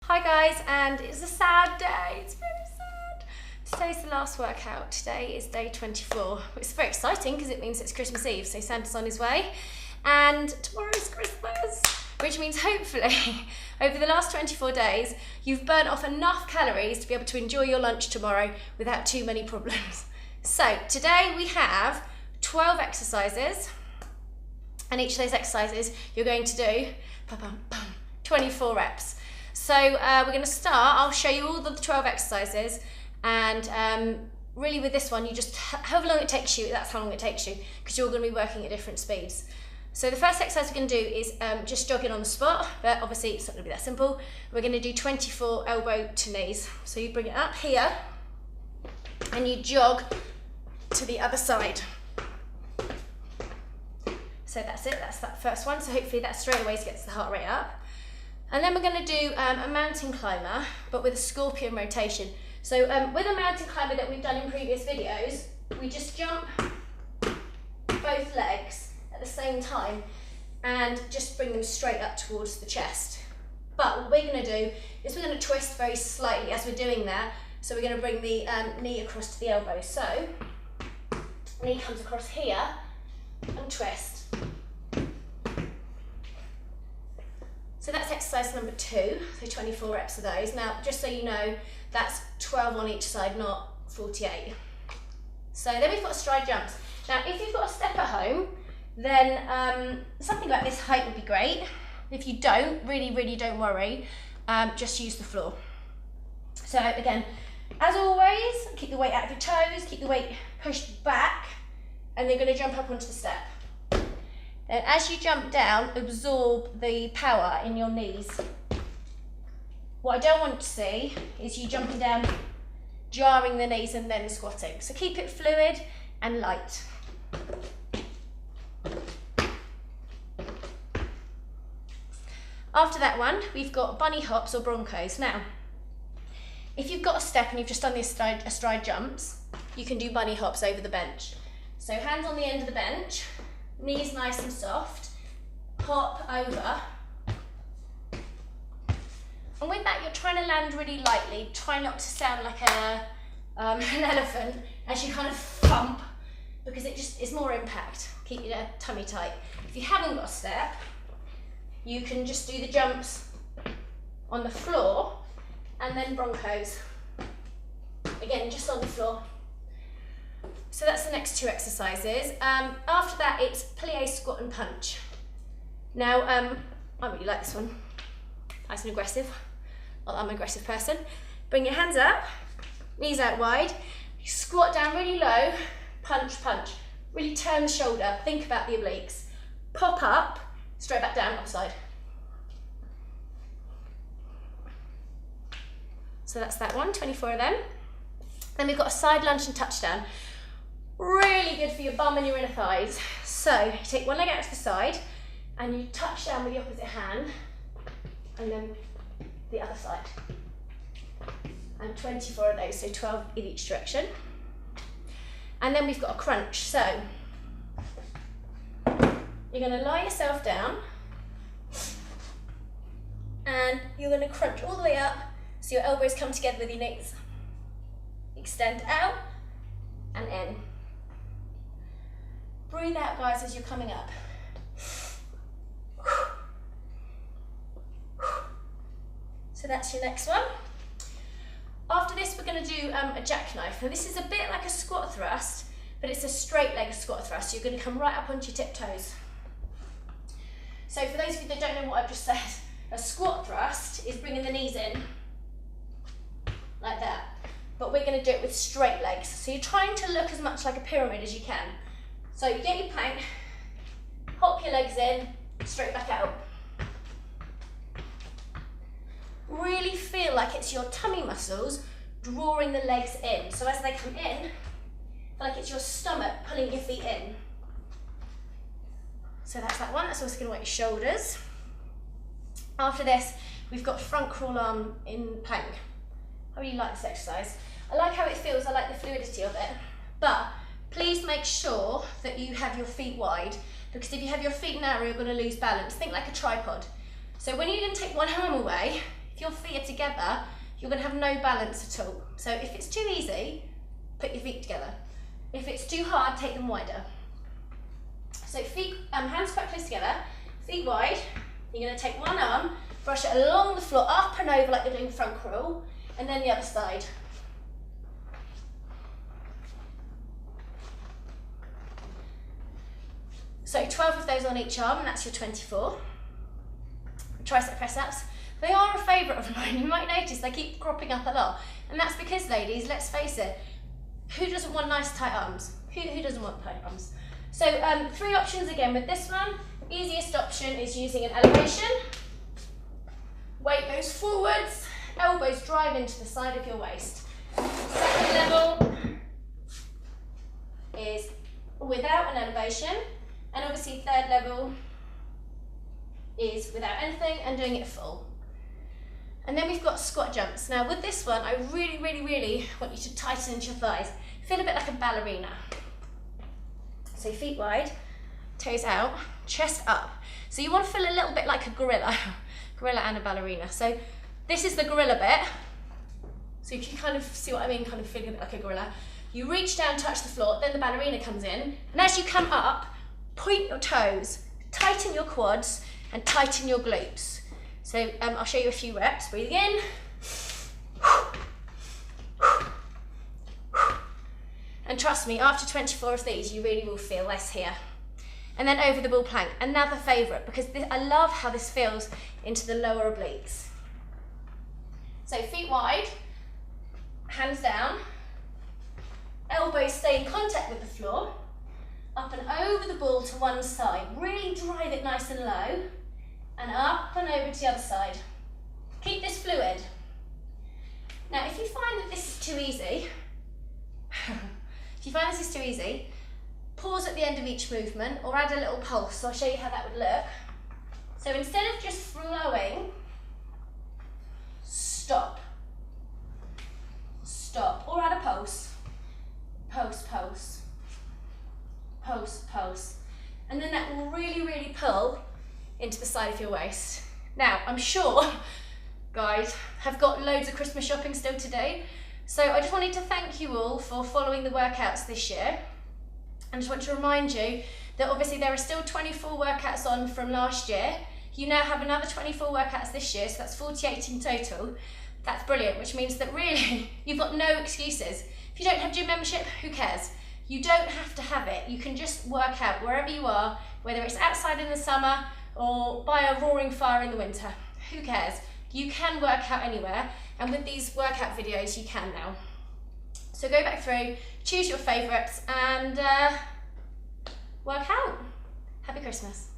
Hi guys, and it's a sad day, it's very sad. Today's the last workout. Today is day 24. It's very exciting because it means it's Christmas Eve, so Santa's on his way. And tomorrow's Christmas, which means hopefully over the last 24 days, you've burnt off enough calories to be able to enjoy your lunch tomorrow without too many problems. So today we have 12 exercises, and each of those exercises you're going to do 24 reps. So we're going to start. I'll show you all the 12 exercises, and really with this one, you just, however long it takes you, that's how long it takes you, because you're going to be working at different speeds. So the first exercise we're going to do is just jogging on the spot, but obviously it's not going to be that simple. We're going to do 24 elbow to knees. So you bring it up here, and you jog to the other side. So that's it, that's that first one. So hopefully that straight away gets the heart rate up. And then we're going to do a mountain climber, but with a scorpion rotation. So with a mountain climber that we've done in previous videos, we just jump both legs at the same time and just bring them straight up towards the chest. But what we're going to do is we're going to twist very slightly as we're doing that. So we're going to bring the knee across to the elbow. So knee comes across here and twist. So that's exercise number 2, so 24 reps of those. Now, just so you know, that's 12 on each side, not 48. So then we've got stride jumps. Now, if you've got a step at home, then something like this height would be great. If you don't, really don't worry, just use the floor. So again, as always, keep the weight out of your toes, keep the weight pushed back, and then you're going to jump up onto the step. Then as you jump down, absorb the power in your knees. What I don't want to see is you jumping down, jarring the knees and then squatting. So keep it fluid and light. After that one, we've got bunny hops or broncos. Now, if you've got a step and you've just done the stride jumps, you can do bunny hops over the bench. So hands on the end of the bench, knees nice and soft, hop over. And with that, you're trying to land really lightly. Try not to sound like an elephant as you kind of thump, because it just is more impact. Keep your tummy tight. If you haven't got a step, you can just do the jumps on the floor and then broncos. Again, just on the floor. So that's the next 2 exercises. After that, it's plie, squat and punch. Now, I really like this one. Nice and aggressive. Well, I'm an aggressive person. Bring your hands up, knees out wide. You squat down really low, punch, punch. Really turn the shoulder, think about the obliques. Pop up, straight back down, other side. So that's that one, 24 of them. Then we've got a side lunge and touchdown. Really good for your bum and your inner thighs. So you take one leg out to the side and you touch down with the opposite hand, and then the other side. And 24 of those, so 12 in each direction. And then we've got a crunch. So you're going to lie yourself down and you're going to crunch all the way up so your elbows come together with your knees. Extend out and in. Breathe out, guys, as you're coming up. So that's your next one. After this, we're going to do a jackknife. Now this is a bit like a squat thrust, but it's a straight leg squat thrust. You're going to come right up onto your tiptoes. So for those of you that don't know what I've just said, a squat thrust is bringing the knees in, like that. But we're going to do it with straight legs. So you're trying to look as much like a pyramid as you can. So you get your plank, hop your legs in, straight back out. Really feel like it's your tummy muscles drawing the legs in. So as they come in, feel like it's your stomach pulling your feet in. So that's that one. That's also going to work your shoulders. After this, we've got front crawl arm in plank. I really like this exercise. I like how it feels, I like the fluidity of it. But please make sure that you have your feet wide, because if you have your feet narrow, you're going to lose balance. Think like a tripod. So when you're going to take one arm away, if your feet are together, you're going to have no balance at all. So if it's too easy, put your feet together. If it's too hard, take them wider. So feet, hands quite close together, feet wide. You're going to take one arm, brush it along the floor, up and over like you're doing front crawl, and then the other side. So 12 of those on each arm, and that's your 24. Tricep press-ups. They are a favourite of mine. You might notice they keep cropping up a lot. And that's because, ladies, let's face it, who doesn't want nice tight arms? Who doesn't want tight arms? So 3 options again with this one. Easiest option is using an elevation. Weight goes forwards, elbows drive into the side of your waist. Second level is without an elevation. And obviously third level is without anything and doing it full. And then we've got squat jumps. Now with this one, I really, really, really want you to tighten into your thighs. Feel a bit like a ballerina. So feet wide, toes out, chest up. So you want to feel a little bit like a gorilla. Gorilla and a ballerina. So this is the gorilla bit. So you can kind of see what I mean, kind of feeling a bit like a gorilla. You reach down, touch the floor, then the ballerina comes in. And as you come up, point your toes, tighten your quads, and tighten your glutes. So I'll show you a few reps. Breathing in. And trust me, after 24 of these, you really will feel less here. And then over the bull plank, another favourite, because I love how this feels into the lower obliques. So feet wide, hands down, elbows stay in contact with the floor, up and over the ball to one side. Really drive it nice and low, and up and over to the other side. Keep this fluid. Now, if you find that this is too easy, pause at the end of each movement or add a little pulse. So I'll show you how that would look. So instead of just flowing, stop. Stop, or add a pulse. Pulse, pulse. Pulse, pulse. And then that will really, really pull into the side of your waist. Now, I'm sure, guys, have got loads of Christmas shopping still to do. So I just wanted to thank you all for following the workouts this year. And just want to remind you that obviously there are still 24 workouts on from last year. You now have another 24 workouts this year, so that's 48 in total. That's brilliant, which means that really you've got no excuses. If you don't have gym membership, who cares? You don't have to have it. You can just work out wherever you are, whether it's outside in the summer or by a roaring fire in the winter. Who cares? You can work out anywhere, and with these workout videos you can now. So go back through, choose your favourites and work out. Happy Christmas.